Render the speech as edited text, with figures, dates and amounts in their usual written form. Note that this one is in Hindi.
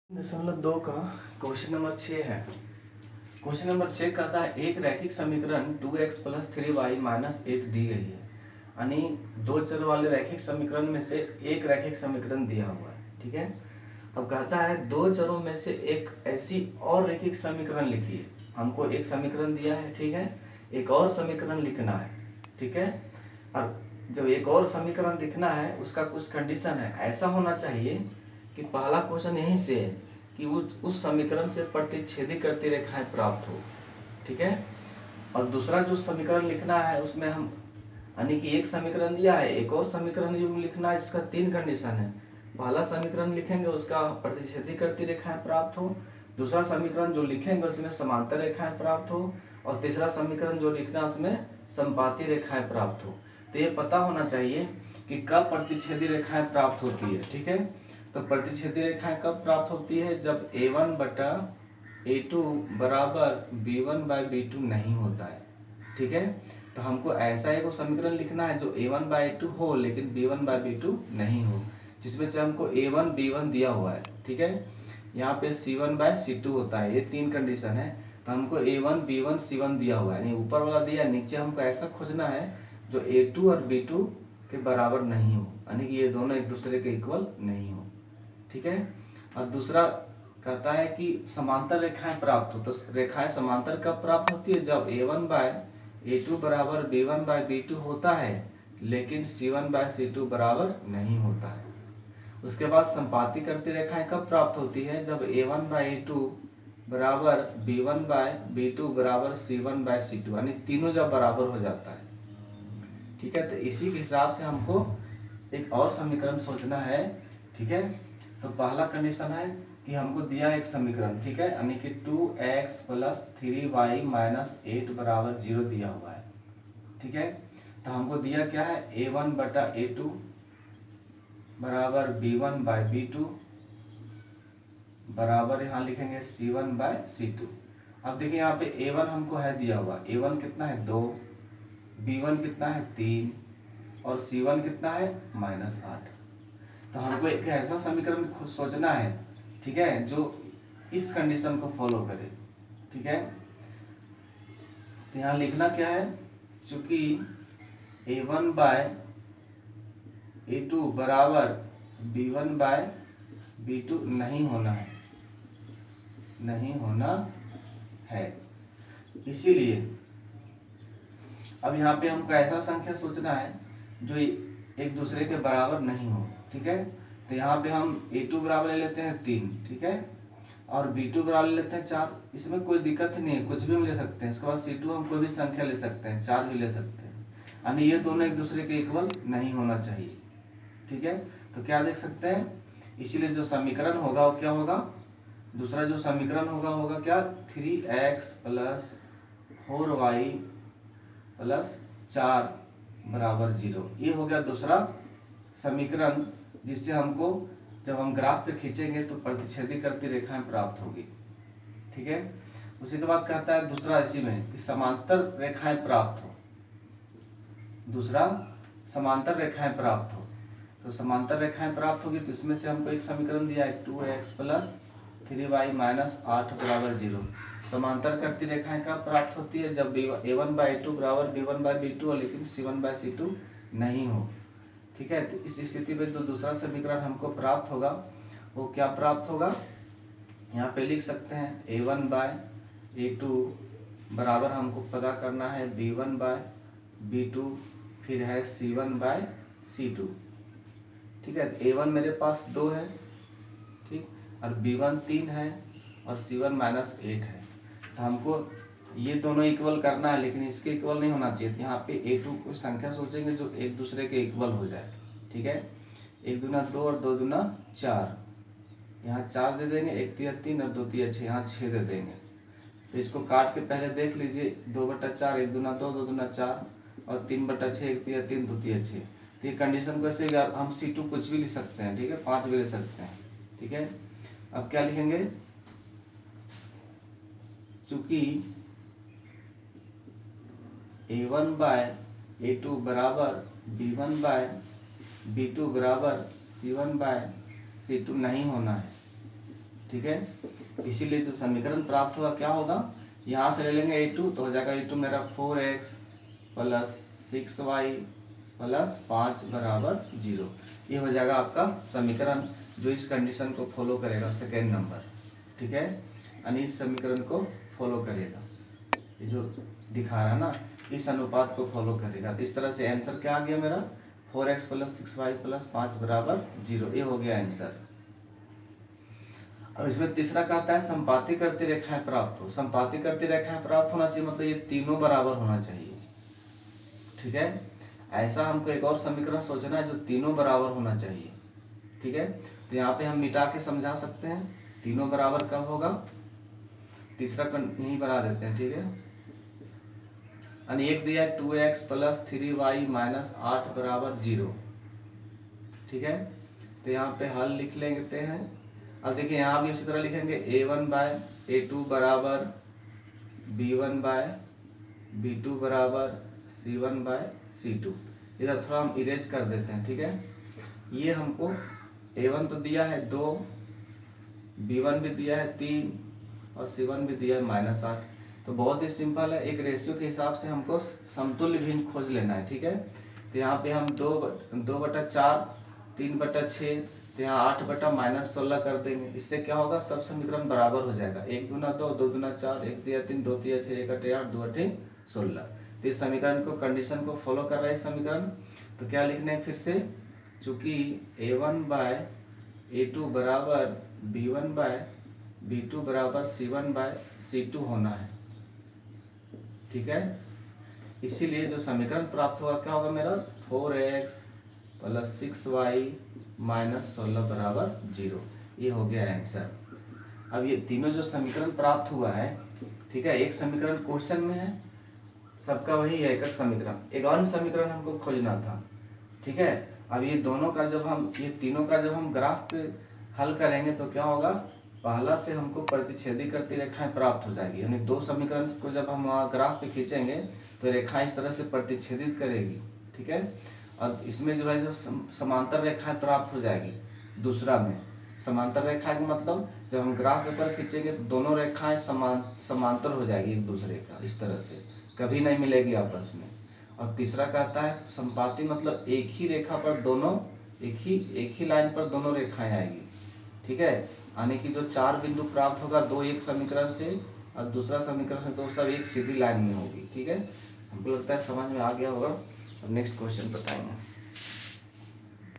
दशमलव 2 का क्वेश्चन नंबर 6 है। क्वेश्चन नंबर 6 कहता है एक रैखिक समीकरण 2x + 3y - 8 दी गई है। यानी दो चर वाले रैखिक समीकरण में से एक रैखिक समीकरण दिया हुआ है। ठीक है, अब कहता है दो चरों में से एक ऐसी और रैखिक समीकरण लिखिए। हमको एक समीकरण दिया है, ठीक है, एक और समीकरण लिखना है। ठीक है, और जब एक और समीकरण लिखना है उसका कुछ कंडीशन है। ऐसा होना चाहिए कि पहला क्वेश्चन यहीं से है कि उस समीकरण से प्रतिच्छेदी करती रेखाएं प्राप्त हो। ठीक है, और दूसरा जो समीकरण लिखना है उसमें हम यानी कि एक समीकरण दिया है, एक और समीकरण जो लिखना है जिसका 3 कंडीशन है। पहला समीकरण लिखेंगे उसका प्रतिच्छेदी करती रेखाएं प्राप्त हो, दूसरा समीकरण जो लिखेंगे उसमें समांतर रेखाएं प्राप्त हो, और तीसरा समीकरण जो लिखना है उसमें समपाती रेखाएं प्राप्त हो। तो ये पता होना चाहिए कि कब प्रतिच्छेदी रेखाएं प्राप्त होती है। ठीक है, तो प्रतिच्छेदी रेखाएं कब प्राप्त होती है? जब a1/a2 बराबर b1/b2 नहीं होता है। ठीक है, तो हमको ऐसा एक समीकरण लिखना है जो a1/a2 हो लेकिन b1/b2 नहीं हो, जिसमें से हमको a1 b1 दिया हुआ है। ठीक है, यहाँ पे c1/c2 होता है। ये 3 कंडीशन है, तो हमको a1 b1 c1 दिया हुआ है, यानी ऊपर वाला दिया, नीचे हमको ऐसा खोजना है जो a2 और b2 के बराबर नहीं हो, यानी कि ये दोनों एक दूसरे के इक्वल नहीं हो। ठीक है, और दूसरा कहता है कि समांतर रेखाएं प्राप्त हो। तो रेखाएं समांतर कब प्राप्त होती है? जब a1/a2 बराबर b1/b2 होता है लेकिन c1/c2 बराबर नहीं होता है। उसके बाद संपाती करती रेखाएं कब प्राप्त होती है? जब a1/a2 बराबर b1/b2 बराबर c1/c2, यानी तीनों जब बराबर हो जाता है। ठीक है, तो इसी के हिसाब से हमको एक और समीकरण सोचना है। ठीक है, तो पहला कंडीशन है कि हमको दिया एक समीकरण, ठीक है, यानी कि 2x + 3y - 8 बराबर 0 दिया हुआ है। ठीक है, तो हमको दिया क्या है? a1/a2 बराबर b1/b2 बराबर यहाँ लिखेंगे c1/c2। अब देखिए यहाँ पे a1 हमको है दिया हुआ, a1 कितना है? 2, b1 कितना है? 3, और c1 कितना है? -8। तो हमको एक ऐसा समीकरण खुद सोचना है, ठीक है, जो इस कंडीशन को फॉलो करे। ठीक है, तो यहाँ लिखना क्या है? चूंकि a1/a2 बराबर b1/b2 नहीं होना है, इसीलिए अब यहाँ पे हमको ऐसा संख्या सोचना है जो एक दूसरे के बराबर नहीं हो। ठीक है, तो यहाँ पे हम a2 बराबर ले लेते हैं 3, ठीक है, और b2 बराबर ले लेते हैं 4। इसमें कोई दिक्कत नहीं है, कुछ भी हम ले सकते हैं। उसके बाद c2 हम कोई भी संख्या ले सकते हैं, 4 भी ले सकते हैं, यानी ये दोनों एक दूसरे के इक्वल नहीं होना चाहिए। ठीक है, तो क्या देख सकते हैं? इसीलिए जो समीकरण होगा वो क्या होगा? दूसरा जो समीकरण होगा क्या? 3x + 4y + 4 बराबर 0। ये हो गया दूसरा समीकरण, जिससे हमको जब हम ग्राफ पे खींचेंगे तो प्रतिच्छेदी करती रेखाएं प्राप्त होगी। ठीक है, उसी के बाद कहता है दूसरा इसी में कि समांतर रेखाएं प्राप्त हो। दूसरा समांतर रेखाएं प्राप्त हो, तो समांतर रेखाएं प्राप्त होगी तो इसमें से हमको एक समीकरण दिया है 2x + 3y - 8 बराबर 0। समांतर करती रेखाएं कब प्राप्त होती है? जब a1/a2 बराबर b1/b2 हो लेकिन c1/c2 नहीं हो। ठीक है, तो इस स्थिति में जो दूसरा समीकरण हमको प्राप्त होगा वो क्या प्राप्त होगा? यहाँ पे लिख सकते हैं a1/a2 बराबर हमको पता करना है b1/b2, फिर है c1/c2। ठीक है, a1 मेरे पास 2 है, ठीक, और b1 3 है और c1 -8 है। तो हमको ये दोनों इक्वल करना है, लेकिन इसके इक्वल नहीं होना चाहिए। तो यहाँ पे a2 को संख्या सोचेंगे जो एक दूसरे के इक्वल हो जाए। ठीक है, 1 दूना 2 और 2 दूना 4, यहाँ 4 दे देंगे, 1 तिया 3 और 2 तिया 6, यहाँ 6 दे देंगे। तो इसको काट के पहले देख लीजिए, 2/4, 1 दूना 2, 2 दूना 4 और 3/6, 1 तिया 3, 2 तिया 6। तो ये कंडीशन को ऐसे हम c2 कुछ भी लिख सकते हैं, ठीक है, 5 भी ले सकते हैं। ठीक है, अब क्या लिखेंगे? चूंकि a1/a2 बराबर b1/b2 बराबर c1/c2 नहीं होना है, ठीक है। इसीलिए जो समीकरण प्राप्त होगा क्या होगा, यहाँ से ले लेंगे a2 तो हो जाएगा a2 मेरा 4x प्लस 6y प्लस 5 बराबर 0। ये हो जाएगा आपका समीकरण जो इस कंडीशन को फॉलो करेगा, सेकेंड नंबर, ठीक है। यानी इस समीकरण को फॉलो करेगा, ये जो दिखा रहा है ना, इस अनुपात को फॉलो करेगा। तो इस तरह से आंसर क्या आ गया मेरा, 4x प्लस 6y प्लस 5 बराबर 0। ये हो गया आंसर। अब इसमें तीसरा कहता है संपाती करती रेखाएं प्राप्त हो। संपाती करती रेखाएं प्राप्त होना चाहिए मतलब ये तीनों बराबर होना चाहिए, ठीक है। ऐसा हमको एक और समीकरण सोचना है जो तीनों बराबर होना चाहिए, ठीक है। तो यहाँ पे हम मिटा के समझा सकते हैं तीनों बराबर कब होगा, तीसरा यही बना देते हैं, ठीक है। यानी एक दिया है 2x प्लस 3y माइनस 8 बराबर 0, ठीक है। तो यहाँ पे हल लिख लेते हैं। अब देखिए यहाँ भी उसी तरह लिखेंगे a1 बाय a2 बराबर b1 बाय b2 बराबर c1 बाय c2। इधर थोड़ा हम इरेज कर देते हैं, ठीक है। ये हमको a1 तो दिया है 2, b1 भी दिया है 3 और c1 भी दिया है -8। तो बहुत ही सिंपल है, एक रेशियो के हिसाब से हमको समतुल्य भिन्न खोज लेना है, ठीक है। तो यहाँ पे हम 2/4 3/6, तो यहाँ 8/-16 कर देंगे। इससे क्या होगा, सब समीकरण बराबर हो जाएगा। 1 दूना 2, 2 दूना 4, 1 तिया 3, 2 तिया 6, 1 अठे 8, 2 अठे 16। तो इस समीकरण को, कंडीशन को फॉलो कर रहा है समीकरण। तो क्या लिखना है फिर से, चूंकि a1 बाय a2 बराबर b1 बाय b2 बराबर c1 बाय c2 होना है, ठीक है। इसीलिए जो समीकरण प्राप्त होगा क्या होगा मेरा, 4x प्लस 6y माइनस 16 बराबर 0। ये हो गया आंसर। अब ये तीनों जो समीकरण प्राप्त हुआ है, ठीक है, एक समीकरण क्वेश्चन में है, सबका वही है एक समीकरण, एक अन्य समीकरण हमको खोजना था, ठीक है। अब ये दोनों का जब हम, ये तीनों का जब हम ग्राफ पे हल करेंगे तो क्या होगा, पहला से हमको प्रतिच्छेदी करती रेखाएं प्राप्त हो जाएगी। यानी दो समीकरण को जब हम ग्राफ पे खींचेंगे तो रेखाएं इस तरह से प्रतिच्छेदित करेगी, ठीक है। और इसमें जो है जो समांतर रेखाएं प्राप्त हो जाएगी। दूसरा में समांतर रेखाएं का मतलब जब हम ग्राफ पेपर खींचेंगे तो दोनों रेखाएं समांतर हो जाएगी एक दूसरे का, इस तरह से कभी नहीं मिलेगी आपस में। और तीसरा कहता है संपाती मतलब एक ही रेखा पर दोनों, एक ही लाइन पर दोनों रेखाएं आएगी, ठीक है। यानी कि जो 4 बिंदु प्राप्त होगा, 2 एक समीकरण से और दूसरा समीकरण से, तो सब एक सीधी लाइन में होगी, ठीक है। हमको लगता है समझ में आ गया होगा। अब नेक्स्ट क्वेश्चन बताएंगे।